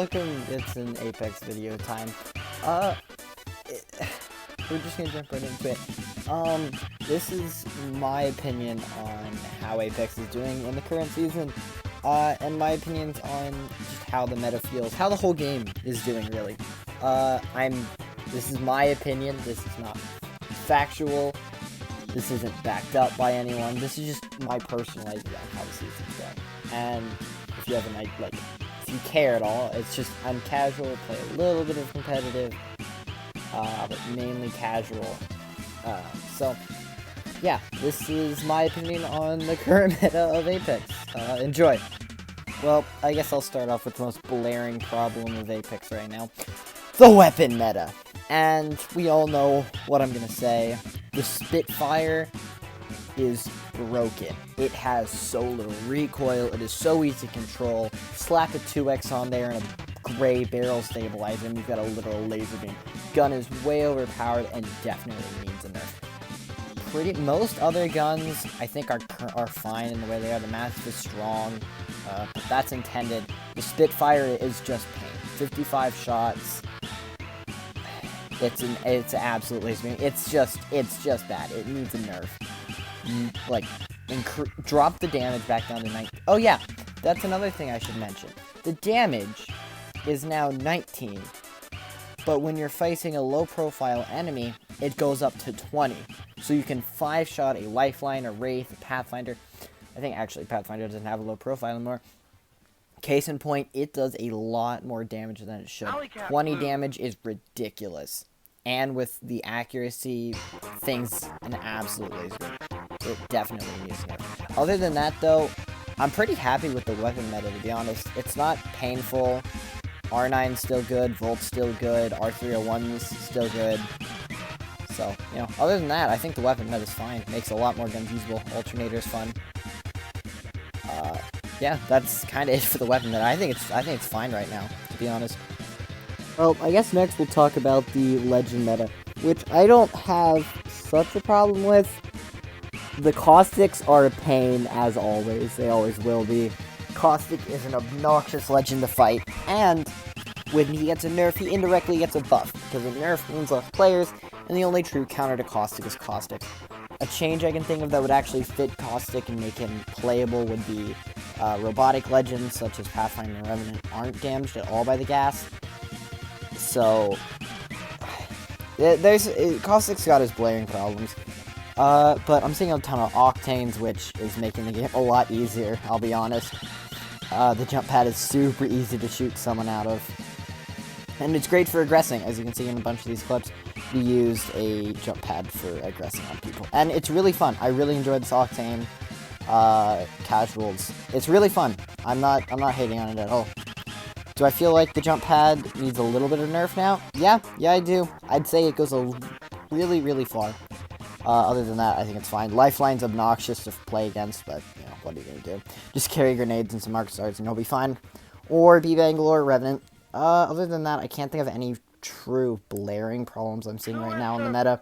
welcome. It's an Apex video time. Uh, it, we're just gonna jump right into it. This is my opinion on how Apex is doing in the current season. And my opinions on just how the meta feels, how the whole game is doing, really. This is my opinion. This is not factual. This isn't backed up by anyone. This is just my personal idea on how the season's going. And if you have an idea, if you care at all, it's just I'm casual, play a little bit of competitive, but mainly casual. So yeah, this is my opinion on the current meta of Apex. Enjoy. Well, I guess I'll start off with the most blaring problem of Apex right now. The weapon meta. And we all know what I'm gonna say. The Spitfire is broken. It has so little recoil, it is so easy to control. Slap a 2x on there and a gray barrel stabilizer and you've got a literal laser beam. Gun is way overpowered and definitely needs a nerf. Most other guns, I think, are fine in the way they are. The Mastiff is strong, but that's intended. The Spitfire is just pain. 55 shots. It's absolutely laser beam. It's just bad. It needs a nerf. Drop the damage back down to 19. Oh yeah, that's another thing I should mention. The damage is now 19. But when you're facing a low-profile enemy, it goes up to 20. So you can 5-shot a Lifeline, a Wraith, a Pathfinder. I think actually Pathfinder doesn't have a low profile anymore. Case in point, it does a lot more damage than it should. 20 damage is ridiculous. And with the accuracy, things an absolute laser beam. It definitely needs it. Other than that, though, I'm pretty happy with the weapon meta, to be honest. It's not painful. R9's still good, Volt's still good, R301's still good. So, other than that, I think the weapon meta is fine. Makes a lot more guns usable. Alternator's fun. Yeah, that's kind of it for the weapon meta. I think it's fine right now, to be honest. Well, I guess next we'll talk about the Legend meta, which I don't have such a problem with. The Caustics are a pain, as always. They always will be. Caustic is an obnoxious Legend to fight, and when he gets a nerf, he indirectly gets a buff, because a nerf means less players, and the only true counter to Caustic is Caustic. A change I can think of that would actually fit Caustic and make him playable would be robotic legends, such as Pathfinder and Revenant, aren't damaged at all by the gas. So, Caustic's got his blaring problems. But I'm seeing a ton of Octanes, which is making the game a lot easier, I'll be honest. The jump pad is super easy to shoot someone out of. And it's great for aggressing, as you can see in a bunch of these clips. We used a jump pad for aggressing on people. And it's really fun. I really enjoyed this Octane casuals. It's really fun. I'm not hating on it at all. Do I feel like the jump pad needs a little bit of nerf now? Yeah, I do. I'd say it goes really, really far. Other than that, I think it's fine. Lifeline's obnoxious to play against, but, what are you going to do? Just carry grenades and some Arc Stars and you'll be fine. Or be Bangalore, Revenant. Other than that, I can't think of any true blaring problems I'm seeing right now in the meta.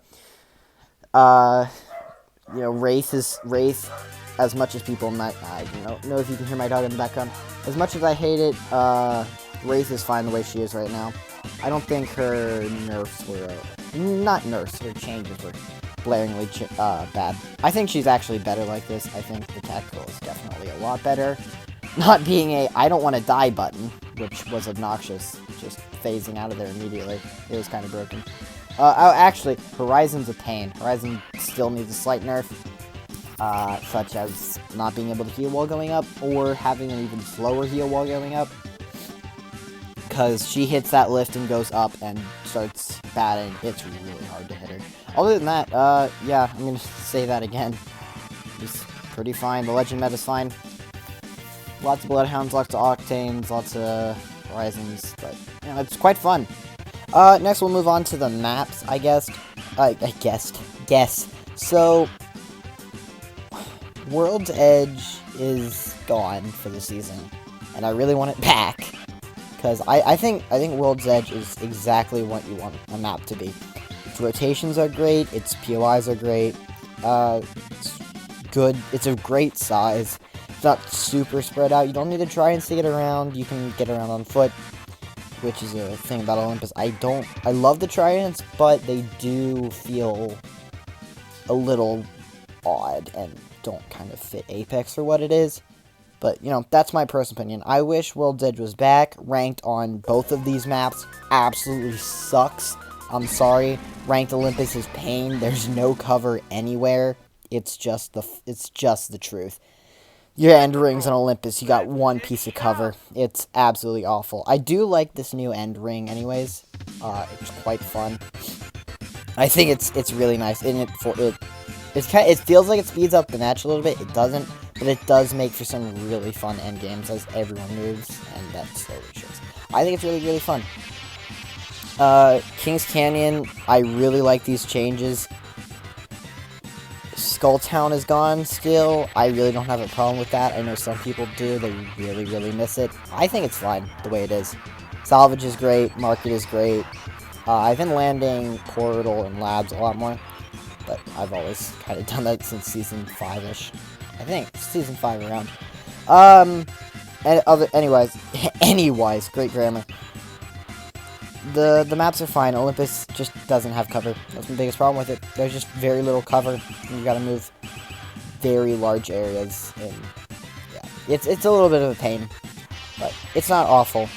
Wraith, as much as people might, I don't know if you can hear my dog in the background. As much as I hate it, Wraith is fine the way she is right now. I don't think her nerfs were, her changes were blaringly bad. I think she's actually better like this. I think the tactical is definitely a lot better. Not being a I don't want to die button, which was obnoxious, just phasing out of there immediately. It was kind of broken. Actually, Horizon's a pain. Horizon still needs a slight nerf, such as not being able to heal while going up, or having an even slower heal while going up. Because she hits that lift and goes up and starts batting. It's really hard to hit her. Other than that, yeah, I'm going to say that again. It's pretty fine. The Legend meta's fine. Lots of Bloodhounds, lots of Octanes, lots of Horizons, but, it's quite fun. Next we'll move on to the maps, I guess. Guess. So, World's Edge is gone for the season, and I really want it back. Because I think World's Edge is exactly what you want a map to be. Its rotations are great, its POIs are great, it's good, it's a great size. It's not super spread out. You don't need to try and stick it around. You can get around on foot. which is a thing about Olympus. I love the tridents, but they do feel a little odd and don't kind of fit Apex for what it is. But, you know, that's my personal opinion. I wish World's Edge was back. Ranked on both of these maps absolutely sucks. I'm sorry. Ranked Olympus is pain. There's no cover anywhere. It's just the truth. Your end rings on Olympus, you got one piece of cover. It's absolutely awful. I do like this new end ring anyways. It's quite fun. I think it's really nice. And it feels like it speeds up the match a little bit. It doesn't, but it does make for some really fun end games as everyone moves, and that slowly shows. I think it's really, really fun. Kings Canyon, I really like these changes. Skulltown is gone still. I really don't have a problem with that. I know some people do. They really, really miss it. I think it's fine the way it is. Salvage is great. Market is great. I've been landing Portal and Labs a lot more, but I've always kind of done that since Season 5-ish. I think. Season 5 around. Anyways, great grammar. The maps are fine. Olympus just doesn't have cover. That's my biggest problem with it. There's just very little cover. You gotta move very large areas, and yeah, it's a little bit of a pain, but it's not awful.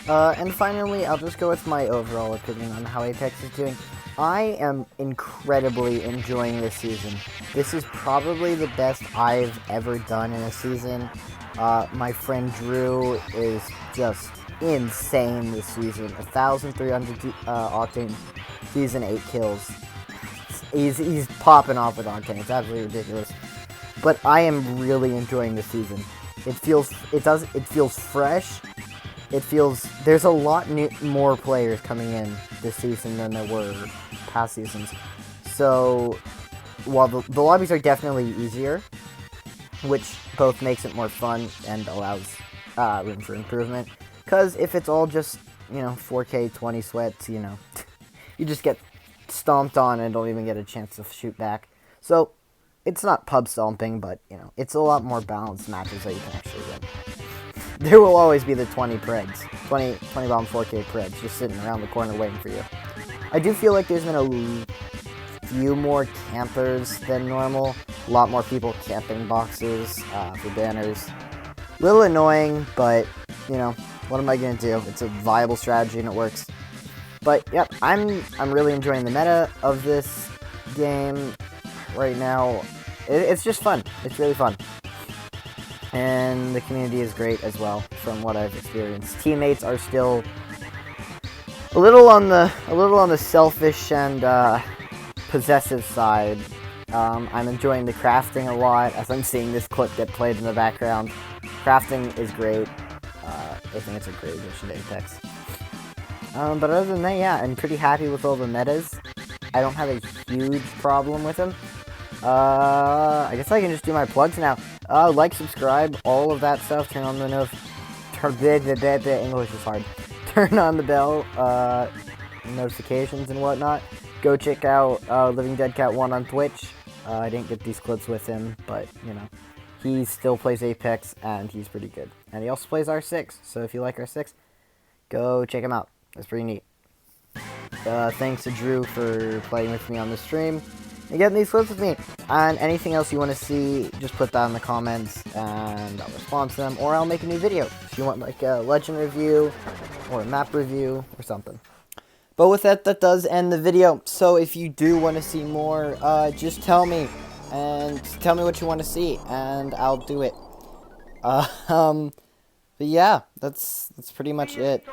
And finally, I'll just go with my overall opinion on how Apex is doing. I am incredibly enjoying this season. This is probably the best I've ever done in a season. My friend Drew is just insane this season. 1,300 Octane, Season 8 kills. He's popping off with Octane. It's absolutely ridiculous. But I am really enjoying this season. It feels fresh. There's a lot more players coming in this season than there were past seasons. So while the lobbies are definitely easier, which both makes it more fun and allows room for improvement. Because if it's all just, 4K 20 sweats, you just get stomped on and don't even get a chance to shoot back. So it's not pub stomping, but, it's a lot more balanced matches that you can actually win. There will always be the 20 pregs, 20 bomb 4K pregs just sitting around the corner waiting for you. I do feel like there's been a few more campers than normal. A lot more people camping boxes for banners. Little annoying, but, what am I going to do? It's a viable strategy and it works. But, yep, I'm really enjoying the meta of this game right now. It's just fun. It's really fun. And the community is great as well, from what I've experienced. Teammates are still a little on the selfish and possessive side. I'm enjoying the crafting a lot, as I'm seeing this clip get played in the background. Crafting is great. I think it's a great addition to Apex. But other than that, yeah, I'm pretty happy with all the metas. I don't have a huge problem with them. I guess I can just do my plugs now. Like, subscribe, all of that stuff. Turn on the English is hard. Turn on the bell, notifications and whatnot. Go check out Living Dead Cat 1 on Twitch. I didn't get these clips with him, but, he still plays Apex, and he's pretty good. And he also plays R6, so if you like R6, go check him out. That's pretty neat. Thanks to Drew for playing with me on the stream and getting these clips with me. And anything else you want to see, just put that in the comments, and I'll respond to them, or I'll make a new video. If you want, like, a legend review, or a map review, or something. But with that, that does end the video. So if you do want to see more, just tell me. And tell me what you want to see, and I'll do it. But yeah, that's pretty much it.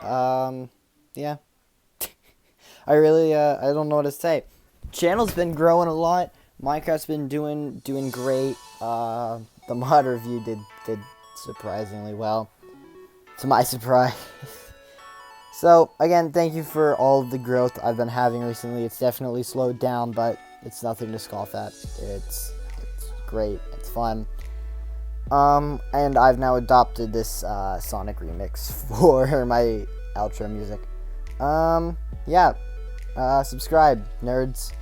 Yeah. I don't know what to say. Channel's been growing a lot. Minecraft's been doing great. The mod review did surprisingly well, to my surprise. So again, thank you for all of the growth I've been having recently. It's definitely slowed down, but it's nothing to scoff at. It's great. It's fun. And I've now adopted this Sonic remix for my outro music. Yeah. Subscribe, nerds.